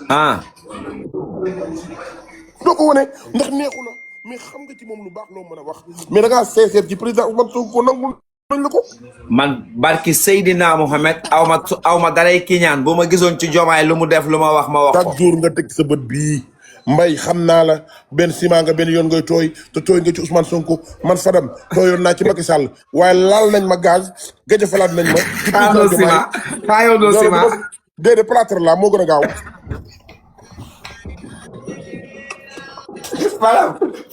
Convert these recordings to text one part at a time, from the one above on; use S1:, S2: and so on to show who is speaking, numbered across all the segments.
S1: ah
S2: doo ko wane ndax neexu la mais xam nga ci moom lu baax loo mën a wax mais da ngaa sincère ci président Ousmane Sonko nangul nañ la ko.
S1: man barki Seydina Mohamed aw ma daray kiñaan bu ma gisoon ci jomaay lu mu def lu ma wax ko.
S2: chaque jour nga teg sa bët bii mbay xam naa la benn ciment nga benn yoon ngay tooy te tooy nga ci Ousmane Sonko man Fadam tooyoon naa ci Macky Sall waaye laal nañ ma gaz gëj a falaat nañ ma. ci président Diomaye
S1: xaayoo doo ciment
S2: déedéet plâtre la moo gën a gaaw.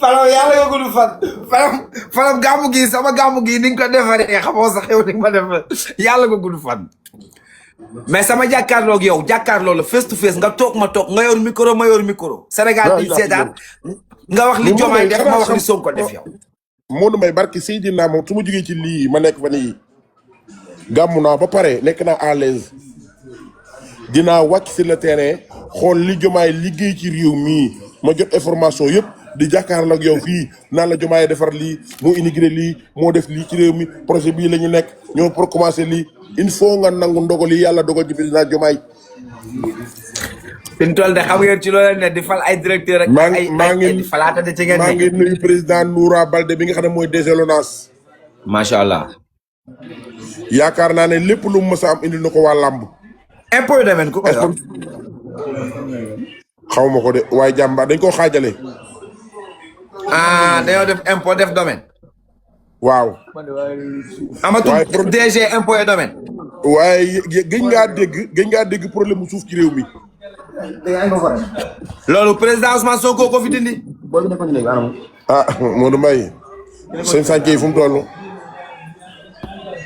S1: Falam yàlla nga gudd fan falam gàmmu gi sama gàmmu gi ni nga ko defaree xamoo sax yow ni nga ma def yàlla nga gudd fan. mais sama jàkkaarloo ak yow jàkkaarloo la face to face nga toog ma toog nga yor micro ma yor micro. Sénégal di seetaan nga wax li Diomaye def ma wax li Sonko def yow.
S2: Modou Mbaye barki Seydina moom su ma jógee ci lii ma nekk fa nii gàmmu naa ba pare nekk naa à l'aise dinaa wàcc sur le terrain xool li Diomaye liggéey ci réew mii ma jot information yëpp di jàkkaarloo ak yow fii naan la Diomaye defar lii moo inauguré lii moo def lii ci réew mi projet bii la ñu nekk ñoo pour commencer lii il faut nga nangu ndogal yi yàlla dogal ci président Diomaye.
S1: fi mu toll de xam ngeen ci loolu ne di fal ay directeur rek.
S2: maa ngi
S1: falaata de ci ngeen
S2: maa ngi nuyu président Noura Balde bi nga xam ne mooy DG LONASE.
S1: macha allah.
S2: yaakaar naa ne lépp lu mu mës a am indil na ko waa làmb.
S1: impôt domaine ku ko yor.
S2: xaw ma ko de waaye jàmbaar dañ koo xaajale.
S1: dañoo def impôt def domaine.
S2: waaw.
S1: amatul DG impôt et domaine.
S2: waaye gëj ngaa dégg problème mu suuf ci réew mi.
S1: loolu président Ousmane Sonko ko fi dindi.
S2: Modou Mbaye. seen sànce yi fu mu toll.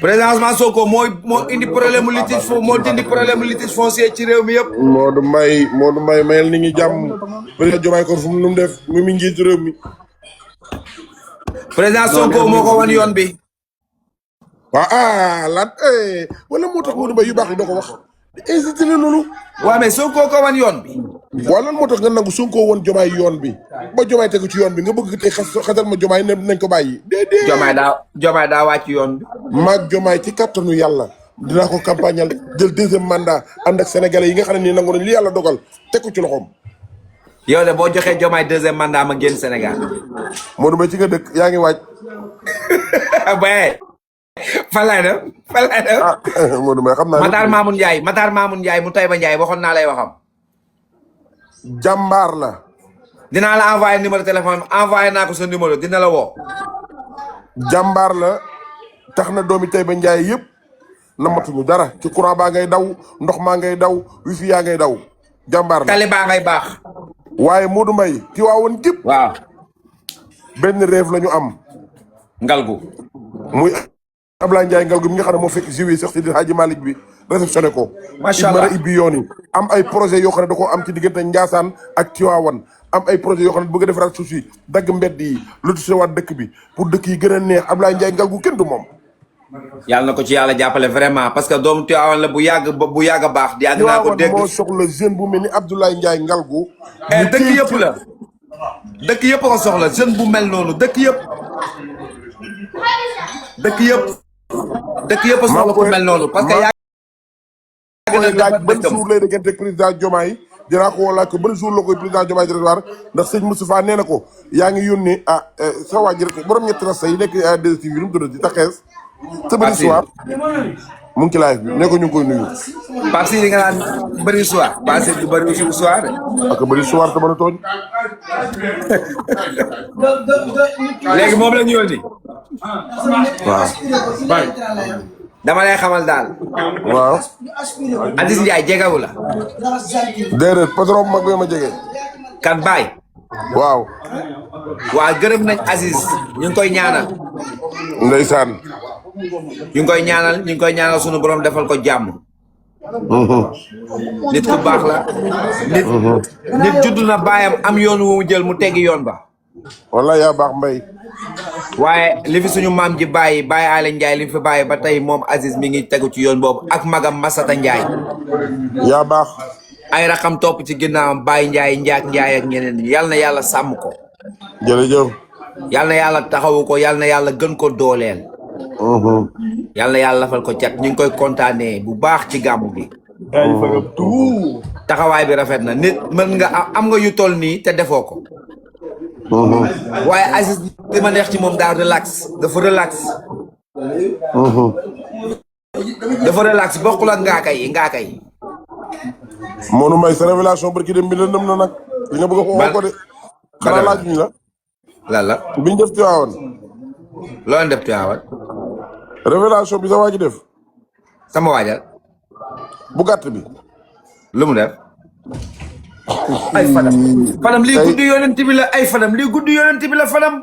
S1: président Ousmane Sonko moo indi problème mu litige moo dindi problème mu litige foncier ci réew mi yëpp.
S2: Modou Mbaye mayel ni ngi jàmm président Diomaye ko fu mu def mi njiit réew mi.
S1: président Sonko moo ko wan yoon bi.
S2: waaw wala moo tax Modou Mbaye yu baax yi doo ko wax. incité la noonu.
S1: waaw mais Sonko ko wan yoon bi.
S2: waaw lan moo tax nga nangu Sonko woon Diomaye yoon bi ba Diomaye tegu ci yoon bi nga bëgg tey xasal ma Diomaye ne nañ ko bàyyi. déedéet
S1: Diomaye daa wàcc yoon bi.
S2: maag Diomaye ci kattanu yàlla dinaa ko campagnal jël deuxième mandat ànd ak sénégalais yi nga xam ne nii nangu nañ li yàlla dogal teg ko ci loxoom.
S1: yow de boo joxee Diomaye deuxième mandat ma génn Sénégal.
S2: Modou Mbaye ci nga dëkk yaa ngi waaj.
S1: fan laay def.
S2: Modou Mbaye xam naa.
S1: Matar Mamoun Ndiaye mu Taïba Ndiaye waxoon naa lay waxam.
S2: jàmbaar la.
S1: dinaa la envoyé numéro téléphone envoyé naa ko sa numéro dina la woo.
S2: jàmbaar la tax na doomi Taïba Ndiaye yëpp namatuñu dara ci courant baa ngay daw ndox maa ngay daw wifi yaa ngay daw jàmbaar la.
S1: tali baa ngay baax.
S2: waaye Modou Mbaye ki waawoon gépp.
S1: waaw.
S2: benn rêve la ñu am.
S1: ngalgu.
S2: muy Ablaye Ndiaye ngalgu mi nga xam ne moo fekk jiw sax ci di Hadji Malick bi réceptionné ko.
S1: macha allah
S2: ibbi yoon yi am ay projet yoo xam ne da koo am ci diggante Ndiassane ak Tivaouane am ay projet yoo xam ne bëgg a defaraat suuf si dagg mbedd yi lotissé waat dëkk bi pour dëkk yi gën a neex Ablaye Ndiaye ngalgu kenn du moom.
S1: yàlla na ko ci yàlla jàppale vraiment parce que doomu Tivaouane la bu yàgg a baax. yàgg naa ko dégg
S2: moo soxla jeune bu mel ni Abdoulaye Ndiaye ngalgu.
S1: dëkk yëpp la. dëkk yëpp ko soxla jeune bu mel noonu dëkk yëpp. dëkk yëpp soxla ko mel noonu parce que
S2: ban jour lay déggante ak président Diomaye dinaa ko laaj ko ban jour la koy président Diomaye di recevoir ndax sëñ Moustapha nee na ko yaa ngi yónnee sa waa ji rek borom ñetti rasta yi nekk DSTV lu mu tuddati taxees te bëri soir mu ngi ci live bi ne ko ñu ngi koy nuyu.
S1: Pape Sidi nga naan bëri soir Pape Sidi bëri soir de.
S2: ak bëri soir te mën a tooñ.
S1: léegi moom la ñu yónni.
S2: waaw.
S1: dama lay xamal daal.
S2: waaw.
S1: Aziz Ndiaye jegewu la.
S2: déedéet patron bu mag bi ma jege.
S1: kan Baye.
S2: waaw.
S1: waa gërëm nañ Aziz ñu ngi koy ñaanal.
S2: ndeysaan.
S1: ñu ngi koy ñaanal sunu borom defal ko jàmm. nit ku baax la. nit judd na baayam am yoon wu mu jël mu teggi yoon ba.
S2: walla yaa baax mbay.
S1: waaye li fi suñu maam ji bàyyi Baye Alé Ndiaye li fi bàyyi ba tey moom Aziz mi ngi tegu ci yoon boobu ak magam Masata Ndiaye.
S2: yaa baax.
S1: ay raxam topp ci ginnaawam Baye Ndiaye Ndiak Ndiaye ak ñeneen ñi yal na yàlla sàmm ko.
S2: jërëjëf.
S1: yal na yàlla taxawu ko yal na yàlla gën ko dooleel. yal na yàlla lafal ko cat ñu ngi koy kontaanee bu baax ci gàmmu bi. taxawaay bi rafet na nit mën nga am nga yu toll nii te defoo ko. waaye Aziz li ma neex ci moom daal relax dafa relax. dafa relax bokkul ak ngaaka yi.
S2: Modou Mbaye sa révélation barki dem bi lëndëm na nag. li nga bëgg a xoo ko de. xanaa laaj ñu la.
S1: lan la.
S2: biñ def Tiwaawan.
S1: loolu def Tiwaawan.
S2: révélation bi sa waa ji def.
S1: sama waajal.
S2: bu gàtt bi.
S1: lu mu def. ay Fadam. Fadam lii guddi yonent bi la ay Fadam lii guddi yonent bi la Fadam.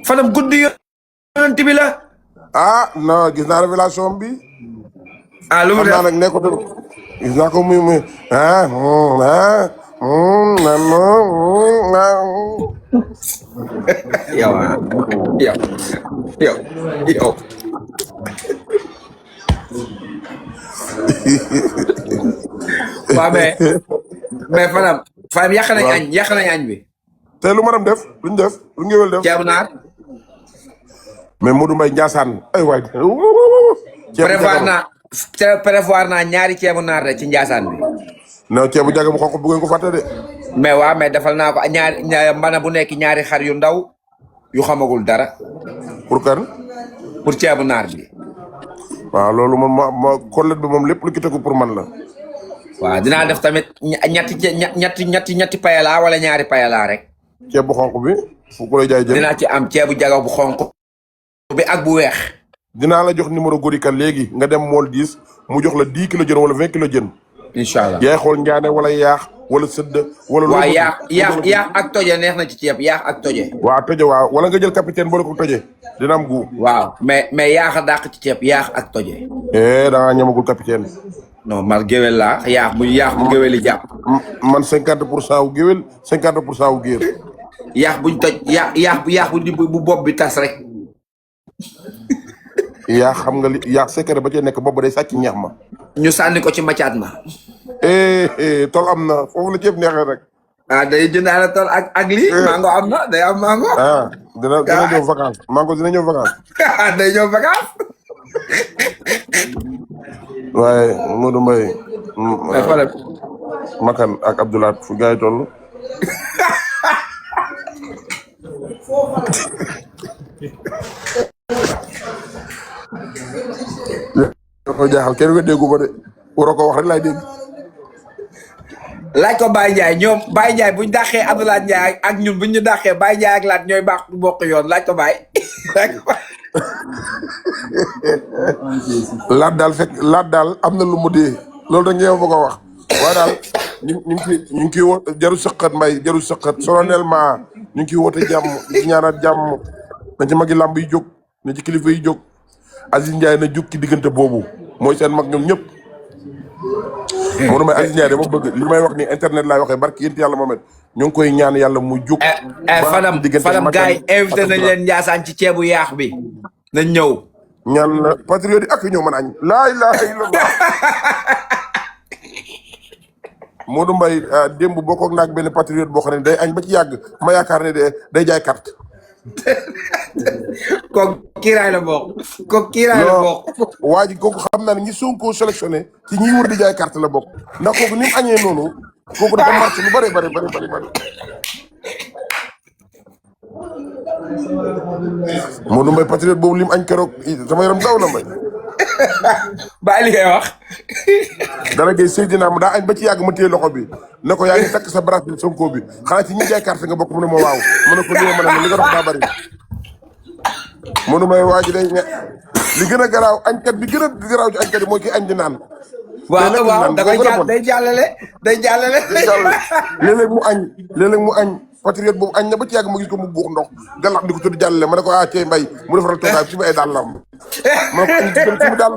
S1: Fadam guddi yonent bi la.
S2: ah non gis naa révélation bi.
S1: ah lu mu def
S2: xam naa nag nekkut gis naa ko muy
S1: yow waaw mais Fadam yàq nañ añ bi.
S2: te lu ma dem def luñ def lu ngéwél def.
S1: ceebu naar.
S2: mais Modou Mbaye Ndiassane ay waay.
S1: prévoir naa ñaari ceebu naar de ci Ndiassane bi.
S2: non ceebu jaga bu xonq bu ngeen ko fàtte de.
S1: mais waaw mais defal naa ko ñaari mbana bu nekk ñaari xar yu ndaw yu xamagul dara.
S2: pour kan.
S1: pour ceebu naar bi.
S2: waaw loolu moom ma collet bi moom lépp lu ki tegu pour man la.
S1: waaw dinaa def tamit ñetti payala wala ñaari payala rek.
S2: ceeb bu xonq bi fu ko lay jaay jël.
S1: dinaa ci am ceebu jaga bu xonq bi ak bu weex.
S2: dinaa la jox numéro Gorika léegi nga dem mool 10 mu jox la 10 kilos jën wala 20 kilos jën.
S1: incha allah
S2: yaay xool njaane wala yaax wala sëdd. wala
S1: waaw yaax ak toje neex na ci ceeb yaax ak toje.
S2: waaw toje waaw wala nga jël capitaine boole ko toje dina am gu.
S1: waaw mais yaax a dàq ci ceeb yaax ak toje.
S2: da ngaa ñamagul capitaine.
S1: non man géwél laa yaax bu géwél yi jàpp.
S2: man 50% wu géwél 50% wu géer.
S1: yaax buñ toj yaax bu bopp bi tas rek.
S2: yaa xam nga li yaa secret ba cee nekk boobu day sàcc ñeex ma.
S1: ñu sànni ko ci macaat ma.
S2: tol am na foofu la ceeb neexee rek.
S1: ah day jëndaale tol ak lii. mango am na day am mango.
S2: dina ñëw vacance mango dina ñëw vacance.
S1: day ñëw vacance.
S2: waaye Modou Mbaye.
S1: Fadam.
S2: Makan ak Abdoulaye fu gars yi toll. ko jaaxal kenn nga déggu ba de waroo ko wax rek laay dégg.
S1: laaj ko Baye Ndiaye ñoom Baye Ndiaye buñ dàqee Abdoulaye Ndiaye ak ñun buñ ñu dàqee Baye Ndiaye ak Laat ñooy baax bokk yoon laaj ko Baye. laat daal am na lu mu dee loolu da ngeen bëgg a wax waaye daal ñu ngi ciy woo jaru sëqat mbay jaru sëqat solennellement ñu ngi ciy woote jàmm di ñaanal jàmm na ci magi làmb yi jóg na ci kilifa yi jóg Aziz Ndiaye na jóg ci diggante boobu mooy seen mag ñoom ñëpp. Modou Mbaye Aziz Ndiaye dama bëgg li may wax ni internet laay waxee barki yéen yàlla Mohamed ñu ngi koy ñaan yàlla mu jóg. Fadam gars yi invité nañ leen Ndiassane ci ceebu yaax bi nañ ñëw.
S2: ñaan la patriote yi ak ñëw mën a añ. laa ilaaha illallah. Modou Mbaye démb bokkoog naag benn patriote boo xam ne day añ ba ci yàgg ma yaakaar ne day jaay carte.
S1: kooku kiiraay la bokk. kooku kiiraay la bokk.
S2: waa ji kooku xam naa ne ñi Sonko sélectionné ci ñi wër di jaay carte la bokk ndax kooku ni mu añee noonu kooku dafa marché lu bëri. Modou Mbaye patriote boobu lim añ keroog sama yaram daw na mbay.
S1: bàyyi li ngay wax.
S2: dara ngay Seydina mu daa añ ba ci yàgg ma téye loxo bi ne ko yaa ngi takk sa bracelet Sonko bi xanaa ci ñi jaay carte nga bokk mu ne ma waaw ma ne ko lii ma ne li nga dox daa bëri. Modou Mbaye waa ji day li gën a garaaw añkat bi gën a garaaw ci añkat yi mooy ki añ di naan.
S1: waaw da koy day jàllale.
S2: léeg-léeg mu añ patriote boobu añ na ba ci yàgg ma gis ko mu buux ndox galax di ko tudd jàllale ma ne ko cey mbay mu defaral toogaay bi ci ay dàll lam ma ne ko añ ci gën ci mu dàll.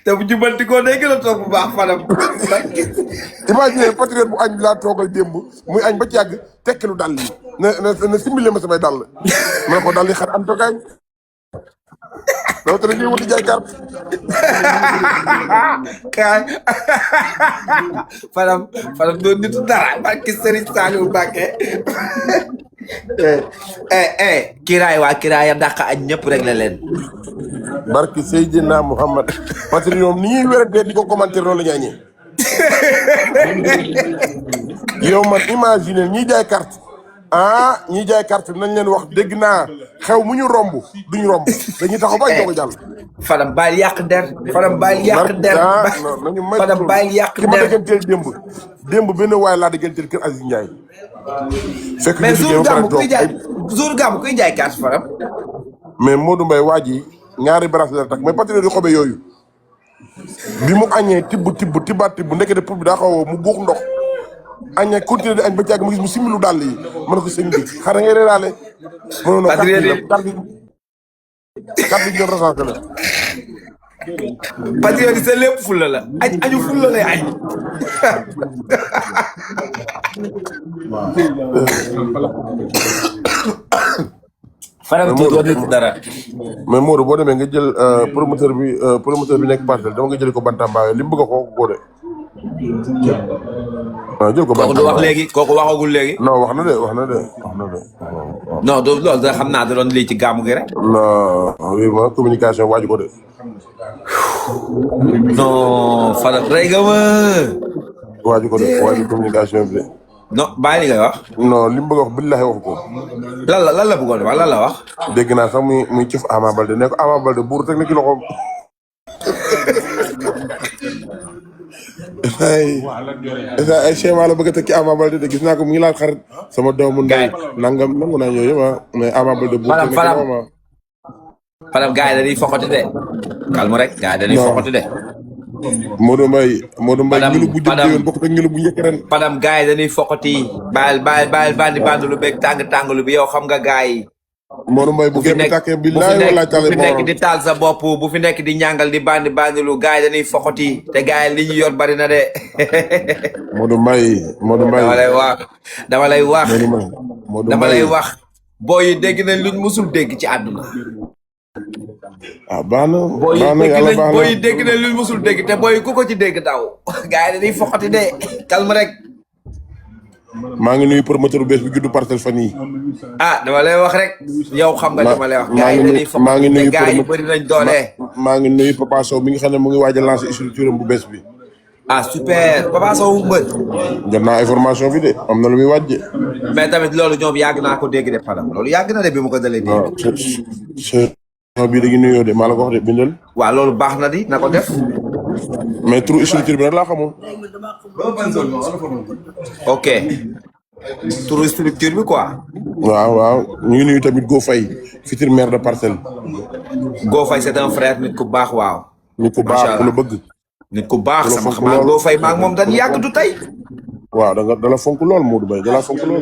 S1: te bu jubbantikoo day gën a toog bu baax Fadam.
S2: imagine patriote bu añ laa toogal démb muy añ ba ci yàgg tekkilu dàll yi na simbile ma samay dàll ma ne ko dàll yi xar am toogaay loolu tamit ñuy wuti jaay carte.
S1: Fadam doon nitu dara barki Serigne Saliou Mbacké Kiraay waa Kiraay ya dàq añ ñëpp rek la leen.
S2: barki Seydina Muhammad parce que ñoom ni ñuy wératee di ko commenter loolu la ñu añee. yow man imaginer ñiy jaay carte ñiy jaay carte nañ leen wax dégg naa xew mu ñu romb duñu romb dañuy taxaw ba ñu ko jàll.
S1: Fadam bàyyi yàq der. Fadam bàyyi yàq der.
S2: nañu may
S1: Fadam bàyyi yàq
S2: ki ma
S1: der.
S2: dégganteel démb benn waay laa dégganteel kër Aziz Ndiaye. fekk
S1: mais
S2: ñu liggéey ba pare toog
S1: jour gàmmu kuy jaay carte Fadam.
S2: mais Modou Mbaye waa ji ñaari bracelet la takk mais patriote yu xobe yooyu bi mu añee tibbaat tibb ndekete pour bi daa xaw mu guux ndox añee continuer di añ ba càgg ma gis mu similu dàll yi ma ne ko sëñ bi xanaa ngay reeraale mënoon na carte yi ñoom recensé la
S1: patriote yi sa lépp fulla la añu fulla lay añ. Fadam tuuti nit dara.
S2: mais Modou boo demee nga jël promoteur bi nekk parcelle dama nga jël ko Bantamba li mu bëgg a xoo ko de. waaw jël ko
S1: kooku du wax léegi kooku waxagul léegi.
S2: non wax na de.
S1: non du loolu da xam naa da doon lii ci gàmmu gi rek.
S2: non oui ma communication waaju ko de.
S1: non Fadam rey nga ma.
S2: waaju ko de waaju communication bi de.
S1: non bàyyi li ngay wax.
S2: non li mu bëgg a wax billahi wax ko.
S1: lan la bëggoon wax lan la wax.
S2: dégg naa sax muy cëf Ama Baldé ne ko Ama Baldé buur teg na ci loxoom. ay schéma la bëgg a teg ci Ama Baldé de gis naa ko mu ngi laal xarit sama doomu ndey nangam nangu naa ñooyu mais Ama Baldé buur teg na ci loxoom.
S1: Fadam gars yi dañuy foxati de. calme rek gars yi dañuy foxati de.
S2: Modou Mbaye ngilu bu jëm yoon bokk ak ngilu bu njëkk ren.
S1: Fadam gars yi dañuy foxati. bàyyil bandi lu beeg tàng bi yow xam nga gars yi.
S2: Modou Mbaye bu fi nekk
S1: bu fi nekk di taal sa bopp bu fi nekk di ñàngal di bandi lu gars yi dañuy foxati te gars yi li ñu yor bari na de.
S2: Modou Mbaye
S1: dama lay wax.
S2: dama lay wax.
S1: booy yi dégg nañ luñ musul dégg ci àdduna.
S2: baax na yàlla baax na
S1: booy yi dégg nañ luñ musul dégg te booy ku ko ci dégg daw. gars yi dañuy foxati de calme rek.
S2: maa ngi nuyu promoteur bu bees bi juddu parcelle fan yii.
S1: dama lay wax rek. yow xam nga dama lay wax. gars yi dañuy foxati te gars yi bëri nañ doole.
S2: maa ngi nuyu Papa Sow mi nga xam ne mu ngi waaj a lancer structure bu bees bi.
S1: super Papa Sow mu mbër.
S2: jot naa information bi de am na lu muy wàjje.
S1: mais tamit loolu ñoom yàgg naa ko dégg de Fadam loolu yàgg na de bi mu ko dalee dégg.
S2: waaw bii dañuy nuyoo de maa la ko wax de bindal.
S1: waaw loolu baax na di na ko def.
S2: mais turu structure bi nag laa xamul.
S1: ok turu structure bi quoi.
S2: waaw ñu ngi nuyu tamit Go Faye futur maire de Parcelles.
S1: Go Faye c'est un frère nit ku baax waaw.
S2: nit ku baax ku la bëgg.
S1: nit ku baax sama xam Go Faye maa ngi moom dañu yàgg du tey.
S2: waaw da la fonk lool Modou Mbaye da la fonk lool.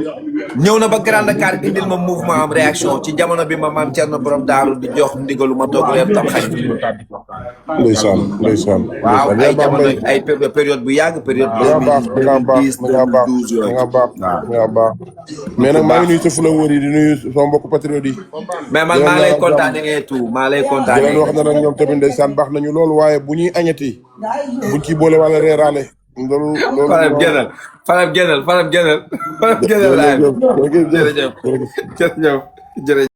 S1: ñëw na ba Grand Dakar indil ma mouvement am réaction ci jamono bi ma maam Thierno borom daaru di jox ndigalu ma toog leen tam xaj.
S2: ndeysaan.
S1: waaw ay jamono ay période bu yàgg période.
S2: da nga baax mais nag maa ngi nuyu sa followers yi di nuyu sama mbokku patriote yi.
S1: mais man maa lay kontaanee tout maa lay kontaanee.
S2: di leen wax ne nag ñoom tamit ndeysaan baax nañu loolu waaye bu ñuy añati buñ ciy boole wala reeraale.
S1: Fadam génnal jërëjëf